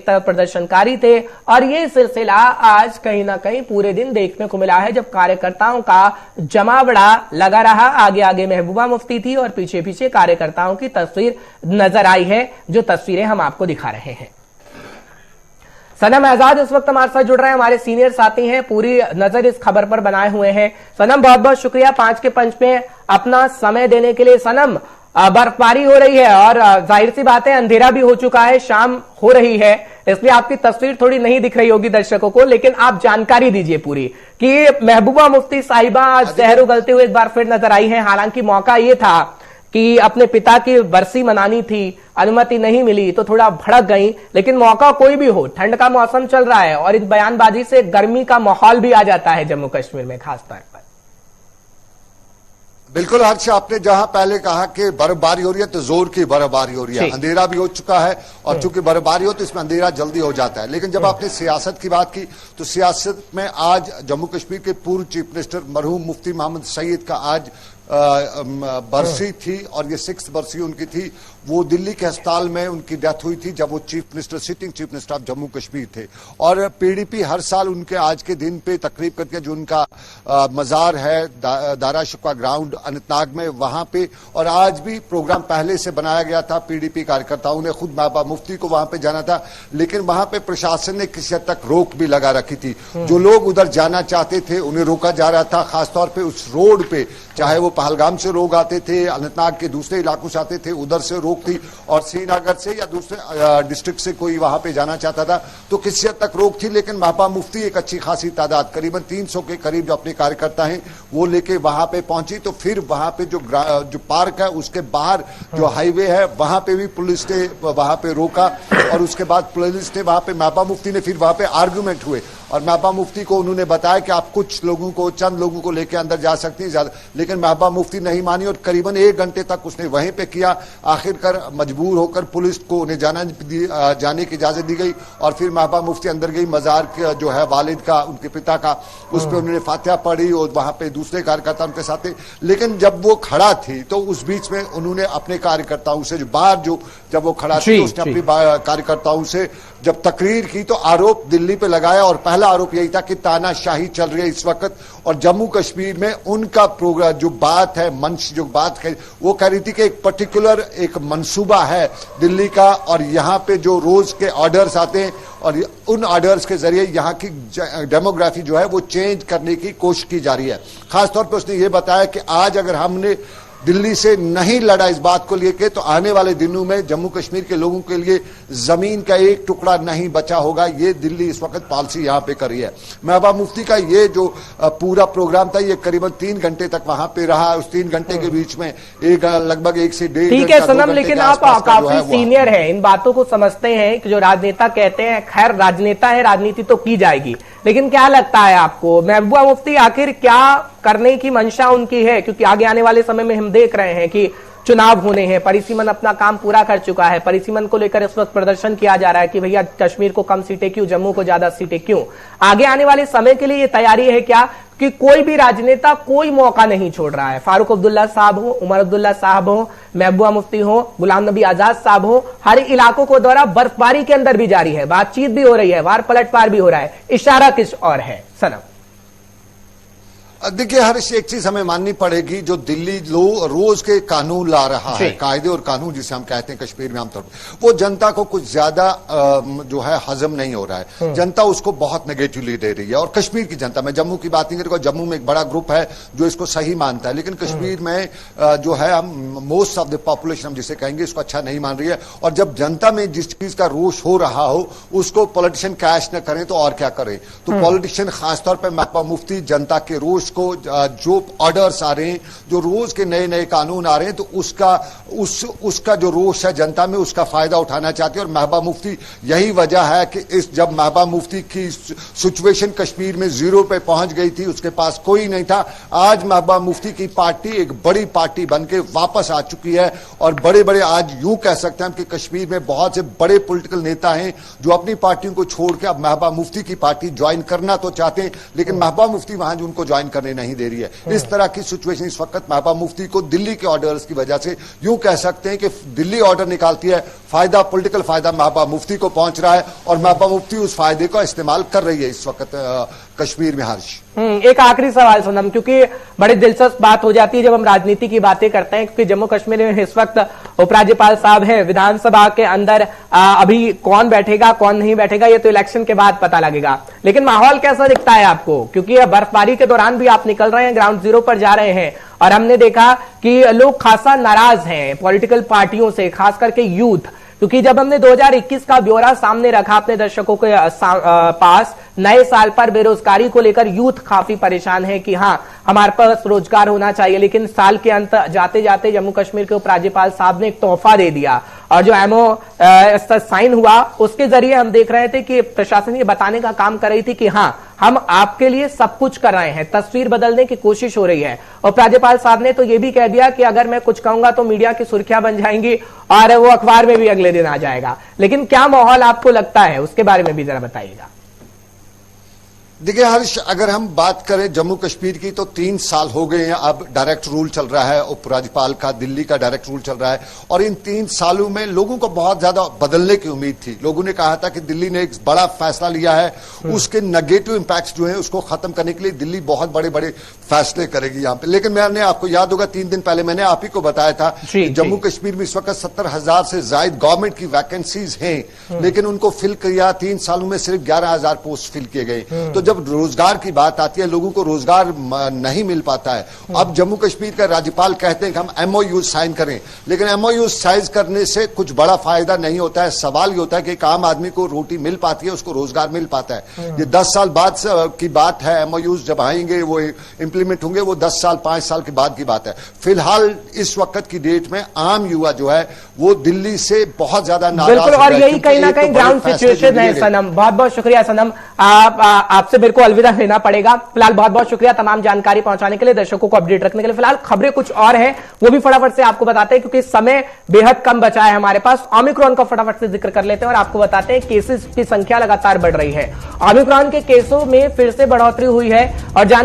एक तरफ प्रदर्शनकारी थे और ये सिलसिला आज कहीं ना कहीं पूरे दिन देखने को मिला है, जब कार्यकर्ताओं का जमावड़ा लगा रहा। आगे आगे महबूबा मुफ्ती थी और पीछे पीछे कार्यकर्ताओं की तस्वीर नजर आई है, जो तस्वीरें हम आपको दिखा रहे हैं। सनम आजाद इस वक्त हमारे साथ जुड़ रहे हैं, हमारे सीनियर साथी हैं, पूरी नजर इस खबर पर बनाए हुए हैं। सनम, बहुत बहुत शुक्रिया 5 के पंच में अपना समय देने के लिए। सनम, बर्फबारी हो रही है और जाहिर सी बात है अंधेरा भी हो चुका है, शाम हो रही है, इसलिए आपकी तस्वीर थोड़ी नहीं दिख रही होगी दर्शकों को, लेकिन आप जानकारी दीजिए पूरी कि महबूबा मुफ्ती साहिबा आज जहर उगलते हुए एक बार फिर नजर आई है। हालांकि मौका ये था कि अपने पिता की बरसी मनानी थी, अनुमति नहीं मिली तो थोड़ा भड़क गई, लेकिन मौका कोई भी हो, ठंड का मौसम चल रहा है और इस बयानबाजी से गर्मी का माहौल भी आ जाता है जम्मू कश्मीर में खास तौर पर। बिल्कुल हर्ष, आपने जहां पहले कहा कि बर्फबारी हो रही है तो जोर की बर्फबारी हो रही है, अंधेरा भी हो चुका है और चूंकि बर्फबारी हो तो इसमें अंधेरा जल्दी हो जाता है। लेकिन जब आपने सियासत की बात की तो सियासत में आज जम्मू कश्मीर के पूर्व चीफ मिनिस्टर मरहूम मुफ्ती मोहम्मद सईद का आज बरसी थी और ये 6th बरसी उनकी थी। वो दिल्ली के अस्पताल में उनकी डेथ हुई थी जब वो sitting chief minister of Jammu Kashmir थे। और पीडीपी हर साल उनके आज के दिन पे तकरीब करके जो उनका मजार है दारा शुक्वा ग्राउंड अनंतनाग में, वहां पे, और आज भी प्रोग्राम पहले से बनाया गया था। पीडीपी कार्यकर्ताओं ने खुद महबूबा मुफ्ती को वहां पे जाना था, लेकिन वहां पे प्रशासन ने किसी हद तक रोक भी लगा रखी थी। जो लोग उधर जाना चाहते थे उन्हें रोका जा रहा था, खासतौर पर उस रोड पे, चाहे वो पहलगाम से लोग आते थे, अनंतनाग के दूसरे इलाकों से आते थे, उधर से रोक थी, और श्रीनगर से या दूसरे डिस्ट्रिक्ट से कोई वहां पे जाना चाहता था तो किसी हद तक रोक थी। लेकिन महबूबा मुफ्ती एक अच्छी खासी तादाद, करीबन 300 के करीब जो अपने कार्यकर्ता हैं वो लेके वहां पे पहुंची। तो फिर वहां पे जो पार्क है उसके बाहर जो हाईवे है वहां पे भी पुलिस ने वहां पे रोका और उसके बाद पुलिस ने वहां पे महबूबा मुफ्ती ने फिर वहां पे आर्गूमेंट हुए और महबूबा मुफ्ती को उन्होंने बताया कि आप कुछ लोगों को, चंद लोगों को लेकर अंदर जा सकती हैं ज्यादा, लेकिन महबूबा मुफ्ती नहीं मानी और करीबन 1 घंटे तक उसने वहीं पे किया। आखिरकार मजबूर होकर पुलिस को उन्हें जाने की इजाजत दी गई और फिर महबूबा मुफ्ती अंदर गई। मजार जो है वालिद का, उनके पिता का, उस पर उन्होंने फातिहा पढ़ी और वहां पे दूसरे कार्यकर्ता उनके साथ थे। लेकिन जब वो खड़ा थी तो उस बीच में उन्होंने अपने कार्यकर्ताओं से जो बाहर जब वो खड़ा थी उसने अपनी कार्यकर्ताओं से जब तकरीर की तो आरोप दिल्ली पे लगाया और पहला आरोप यही था कि तानाशाही चल रही है इस वक्त और जम्मू कश्मीर में उनका प्रोग्राम जो बात है, मंच जो बात है, वो कह रही थी कि एक पर्टिकुलर एक मंसूबा है दिल्ली का और यहाँ पे जो रोज के ऑर्डर्स आते हैं और उन ऑर्डर्स के जरिए यहाँ की डेमोग्राफी जो है वो चेंज करने की कोशिश की जा रही है। खासतौर पर उसने ये बताया कि आज अगर हमने दिल्ली से नहीं लड़ा इस बात को लेकर तो आने वाले दिनों में जम्मू कश्मीर के लोगों के लिए जमीन का एक टुकड़ा नहीं बचा होगा। ये दिल्ली इस वक्त पॉलिसी यहां पे कर रही है। महबूबा मुफ्ती का ये जो पूरा प्रोग्राम था ये करीबन 3 घंटे तक वहां पे रहा। उस 3 घंटे के बीच में लगभग 1 से 1.5 ठीक है सनम, लेकिन आप काफी सीनियर हैं, इन बातों को समझते हैं कि जो राजनेता कहते हैं, खैर राजनेता है, राजनीति तो की जाएगी, लेकिन क्या लगता है आपको महबूबा मुफ्ती आखिर क्या करने की मंशा उनकी है? क्योंकि आगे आने वाले समय में हम देख रहे हैं कि चुनाव होने हैं, परिसीमन अपना काम पूरा कर चुका है, परिसीमन को लेकर इस वक्त प्रदर्शन किया जा रहा है कि भैया कश्मीर को कम सीटें क्यों, जम्मू को ज्यादा सीटें क्यों। आगे आने वाले समय के लिए ये तैयारी है क्या कि कोई भी राजनेता कोई मौका नहीं छोड़ रहा है? फारूक अब्दुल्ला साहब हो, उमर अब्दुल्ला साहब हो, महबूबा मुफ्ती हो, गुलाम नबी आजाद साहब हो, हर इलाकों को दौरा बर्फबारी के अंदर भी जारी है, बातचीत भी हो रही है, वार पलटवार भी हो रहा है, इशारा किस और है? सनम देखिए हर्ष, एक चीज हमें माननी पड़ेगी, जो दिल्ली रोज के कानून ला रहा है, कायदे और कानून जिसे हम कहते हैं कश्मीर में आमतौर पर, वो जनता को कुछ ज्यादा जो है हजम नहीं हो रहा है। जनता उसको बहुत नेगेटिवली दे रही है और कश्मीर की जनता, मैं जम्मू की बात नहीं करूंगा, जम्मू में एक बड़ा ग्रुप है जो इसको सही मानता है, लेकिन कश्मीर में जो है हम मोस्ट ऑफ द पॉपुलेशन हम जिसे कहेंगे इसको अच्छा नहीं मान रही है। और जब जनता में जिस चीज का रोष हो रहा हो उसको पॉलिटिशियन कैश न करें तो और क्या करें। तो पॉलिटिशियन खासतौर पर महबूबा मुफ्ती जनता के रोष को, जो ऑर्डर्स आ रहे हैं, जो रोज के नए नए कानून आ रहे हैं, तो उसका जो रोष है जनता में उसका फायदा उठाना चाहती है। और महबूबा मुफ्ती, यही वजह है कि जब महबूबा मुफ्ती की सिचुएशन कश्मीर में 0 पे पहुंच गई थी, उसके पास कोई नहीं था, आज महबूबा मुफ्ती की पार्टी एक बड़ी पार्टी बनके वापस आ चुकी है। और बड़े बड़े, आज यूं कह सकते हैं कि कश्मीर में बहुत से बड़े पॉलिटिकल नेता हैं जो अपनी पार्टियों को छोड़ के अब महबूबा मुफ्ती की पार्टी ज्वाइन करना तो चाहते हैं, लेकिन महबूबा मुफ्ती वहां जो उनको ज्वाइन करने नहीं दे रही है। इस तरह की सिचुएशन इस वक्त महबूबा मुफ्ती को दिल्ली के ऑर्डर्स की वजह से यूं कह सकते हैं कि दिल्ली ऑर्डर निकालती है, फायदा, पॉलिटिकल फायदा महबूबा मुफ्ती को पहुंच रहा है और महबूबा मुफ्ती उस फायदे का इस्तेमाल कर रही है इस वक्त कश्मीर में। हर्ष, एक आखिरी सवाल सनम, क्योंकि बड़ी दिलचस्प बात हो जाती है जब हम राजनीति की बातें करते हैं, क्योंकि जम्मू कश्मीर में इस वक्त उपराज्यपाल साहब हैं, विधानसभा के अंदर अभी कौन बैठेगा कौन नहीं बैठेगा ये तो इलेक्शन के बाद पता लगेगा, लेकिन माहौल कैसा दिखता है आपको? क्योंकि बर्फबारी के दौरान भी आप निकल रहे हैं, ग्राउंड जीरो पर जा रहे हैं और हमने देखा कि लोग खासा नाराज हैं पॉलिटिकल पार्टियों से, खास करके यूथ, क्योंकि जब हमने 2021 का ब्यौरा सामने रखा अपने दर्शकों के पास, नए साल पर बेरोजगारी को लेकर यूथ काफी परेशान है कि हां हमारे पास रोजगार होना चाहिए, लेकिन साल के अंत जाते जाते जम्मू कश्मीर के उपराज्यपाल साहब ने एक तोहफा दे दिया और जो एमओ साइन हुआ उसके जरिए हम देख रहे थे कि प्रशासन ये बताने का काम कर रही थी कि हां हम आपके लिए सब कुछ कर रहे हैं, तस्वीर बदलने की कोशिश हो रही है। और उपराज्यपाल साहब ने तो ये भी कह दिया कि अगर मैं कुछ कहूंगा तो मीडिया की सुर्खियां बन जाएंगी और वो अखबार में भी अगले दिन आ जाएगा। लेकिन क्या माहौल आपको लगता है, उसके बारे में भी जरा बताइएगा। देखिए हर्ष, अगर हम बात करें जम्मू कश्मीर की तो 3 साल हो गए हैं अब डायरेक्ट रूल चल रहा है उपराज्यपाल का, दिल्ली का डायरेक्ट रूल चल रहा है और इन 3 सालों में लोगों को बहुत ज्यादा बदलने की उम्मीद थी। लोगों ने कहा था कि दिल्ली ने एक बड़ा फैसला लिया है, उसके नेगेटिव इंपैक्ट्स जो हैं उसको खत्म करने के लिए दिल्ली बहुत बड़े बड़े फैसले करेगी यहाँ पे। लेकिन मैंने आपको याद होगा 3 दिन पहले मैंने आप ही को बताया था कि जम्मू कश्मीर में इस वक्त 70,000 से ज्यादा गवर्नमेंट की वैकेंसीज हैं, लेकिन उनको फिल किया 3 सालों में सिर्फ 11,000 पोस्ट फिल किए गए। तो जब रोजगार की बात आती है, लोगों को रोजगार नहीं मिल पाता है। अब जम्मू कश्मीर का राज्यपाल कहते हैं कि हम एमओयू साइन करें, लेकिन एमओयू साइन करने से कुछ बड़ा फायदा नहीं होता है। सवाल ये होता है कि एक आम आदमी को रोटी मिल पाती है, उसको रोजगार मिल पाता है। ये 10 साल बाद की बात है, एमओयू जब आएंगे वो इंप्लीमेंट होंगे, वो 10 साल 5 साल के बाद की बात है। फिलहाल इस वक्त की डेट में आम युवा जो है वो दिल्ली से बहुत ज्यादा नाराज बिल्कुल, और यही कहीं ना कहीं ग्राउंड सिचुएशन है। सनम, बहुत बहुत शुक्रिया सनम, आपसे मेरे को अलविदा लेना पड़ेगा। फिलहाल बहुत बहुत शुक्रिया तमाम जानकारी पहुंचाने के लिए, दर्शकों को अपडेट रखने के लिए। फिलहाल खबरें कुछ और हैं, वो भी फटाफट से आपको बताते हैं क्योंकि समय बेहद कम बचा है हमारे पास। ओमिक्रॉन का फटाफट से जिक्र कर लेते हैं और आपको बताते हैं केसेस की संख्या लगातार बढ़ रही है। ओमिक्रॉन के केसों में फिर से बढ़ोतरी हुई है और जानकारी